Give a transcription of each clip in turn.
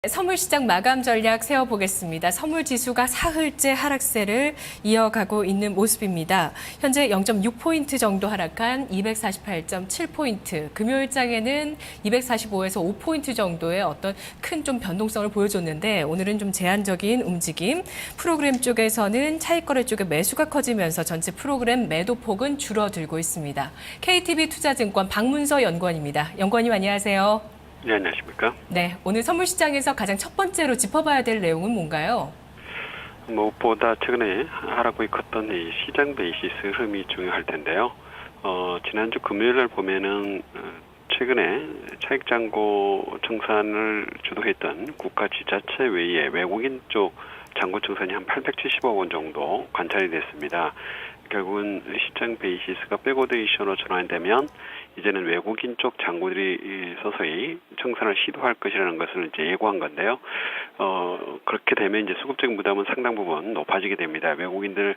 선물시장 마감 전략 세워보겠습니다. 선물 지수가 사흘째 하락세를 이어가고 있는 모습입니다. 현재 0.6포인트 정도 하락한 248.7포인트, 금요일장에는 245에서 5포인트 정도의 어떤 큰 좀 변동성을 보여줬는데 오늘은 좀 제한적인 움직임, 프로그램 쪽에서는 차익거래 쪽에 매수가 커지면서 전체 프로그램 매도폭은 줄어들고 있습니다. KTB 투자증권 박문서 연구원입니다. 연구원님 안녕하세요. 네, 안녕하십니까. 네, 오늘 선물시장에서 가장 첫 번째로 짚어봐야 될 내용은 뭔가요? 무엇보다 최근에 하락이 컸던 이 시장 베이시스 흐름이 중요할 텐데요. 지난주 금요일 날 보면은 최근에 차익장고 청산을 주도했던 국가 지자체 외에 외국인 쪽 장고 청산이 한 870억 원 정도 관찰이 됐습니다. 결국은 시장 베이시스가 백오데이션으로 전환되면 이제는 외국인 쪽 장고들이 서서히 청산을 시도할 것이라는 것을 이제 예고한 건데요. 그렇게 되면 이제 수급적인 부담은 상당 부분 높아지게 됩니다. 외국인들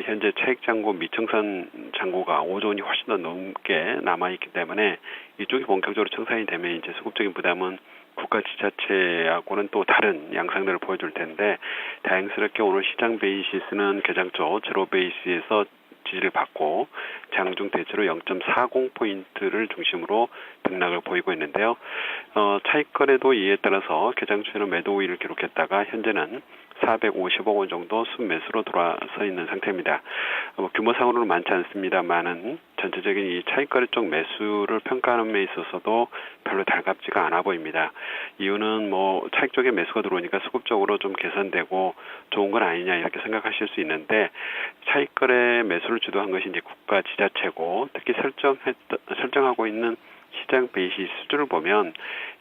현재 차익 장고 미청산 장고가 5조 원이 훨씬 더 넘게 남아있기 때문에 이쪽이 본격적으로 청산이 되면 이제 수급적인 부담은 국가 지자체하고는 또 다른 양상들을 보여줄 텐데 다행스럽게 오늘 시장 베이시스는 개장초 제로 베이스에서 지지를 받고 장중 대체로 0.40포인트를 중심으로 등락을 보이고 있는데요. 차익거래도 이에 따라서 개장초에는 매도 우위를 기록했다가 현재는 450억 원 정도 순매수로 돌아서 있는 상태입니다. 규모상으로는 많지 않습니다만은 전체적인 이 차익거래 쪽 매수를 평가하는 데 있어서도 별로 달갑지가 않아 보입니다. 이유는 차익 쪽에 매수가 들어오니까 수급적으로 좀 개선되고 좋은 건 아니냐 이렇게 생각하실 수 있는데 차익거래 매수를 주도한 것이 이제 국가 지자체고 특히 설정하고 있는 시장 베이시스 수준을 보면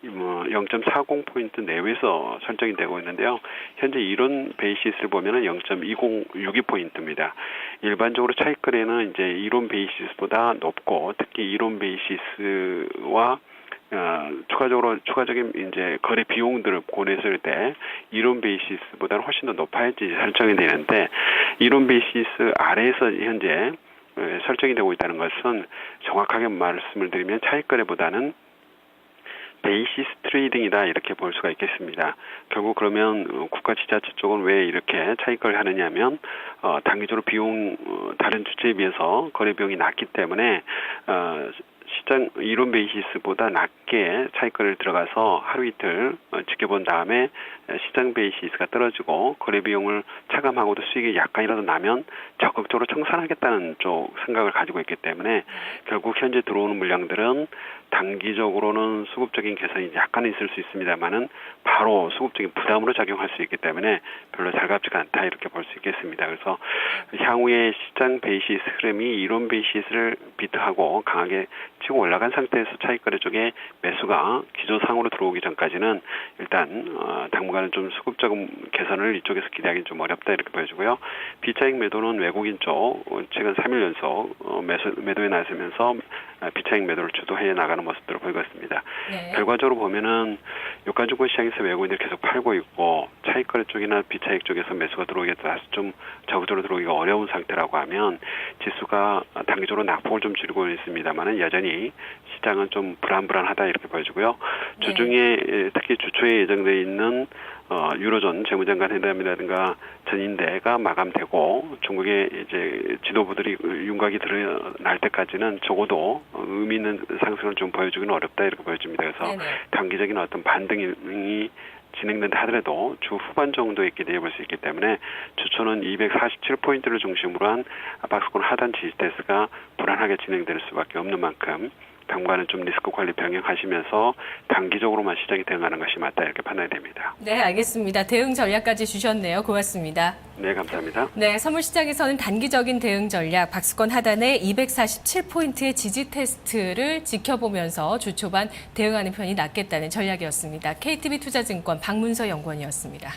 0.40포인트 내외에서 설정이 되고 있는데요. 현재 이론 베이시스를 보면은 0.2062포인트입니다. 일반적으로 차익거래는 이제 이론 베이시스보다 높고 특히 이론 베이시스와 추가적인 이제 거래 비용들을 고려했을 때 이론 베이시스보다는 훨씬 더 높아야지 설정이 되는데 이론 베이시스 아래에서 현재 설정이 되고 있다는 것은 정확하게 말씀을 드리면 차익거래보다는 베이시스 트레이딩이다 이렇게 볼 수가 있겠습니다. 결국 그러면 국가 지자체 쪽은 왜 이렇게 차익거래를 하느냐면 단기적으로 비용 다른 주체에 비해서 거래 비용이 낮기 때문에 시장 이론 베이시스보다 낮게 차익거래를 들어가서 하루 이틀 지켜본 다음에 시장 베이시스가 떨어지고 거래 비용을 차감하고도 수익이 약간이라도 나면 적극적으로 청산하겠다는 쪽 생각을 가지고 있기 때문에 결국 현재 들어오는 물량들은 단기적으로는 수급적인 개선이 약간 있을 수 있습니다만은 바로 수급적인 부담으로 작용할 수 있기 때문에 별로 달갑지가 않다 이렇게 볼 수 있겠습니다. 그래서 향후에 시장 베이시스 흐름이 이론 베이시스를 비트하고 강하게 치고 올라간 상태에서 차익거래 쪽에 매수가 기조상으로 들어오기 전까지는 일단 당분간은 좀 수급적인 개선을 이쪽에서 기대하기는 좀 어렵다 이렇게 보여지고요. 비차익 매도는 외국인 쪽 최근 3일 연속 매도에 나서면서 비차익 매도를 주도해 나가는 모습들을 보이고 있습니다. 네. 결과적으로 보면은 유가증권 시장에서 외국인들이 계속 팔고 있고 차익거래 쪽이나 비차익 쪽에서 매수가 들어오기에 따라서 좀 적극적으로 들어오기가 어려운 상태라고 하면 지수가 단기적으로 낙폭을 좀 줄이고 있습니다만은 여전히 시장은 좀 불안불안하다 이렇게 보여지고요. 네. 주중에 특히 주초에 예정되어 있는 유로존 재무장관 회담이라든가 전인대가 마감되고 중국의 이제 지도부들이 윤곽이 드러날 때까지는 적어도 의미 있는 상승을 좀 보여주기는 어렵다 이렇게 보여집니다. 그래서 네네. 단기적인 어떤 반등이 진행된다 하더라도 주 후반 정도에 기대해 볼 수 있기 때문에 주초는 247포인트를 중심으로 한 박스권 하단 지지대가 불안하게 진행될 수밖에 없는 만큼 당분간은 좀 리스크 관리 병행하시면서 단기적으로만 시장이 대응하는 것이 맞다 이렇게 판단이 됩니다. 네, 알겠습니다. 대응 전략까지 주셨네요. 고맙습니다. 네, 감사합니다. 네, 선물시장에서는 단기적인 대응 전략, 박스권 하단의 247포인트의 지지 테스트를 지켜보면서 주 초반 대응하는 편이 낫겠다는 전략이었습니다. KTB 투자증권 박문서 연구원이었습니다.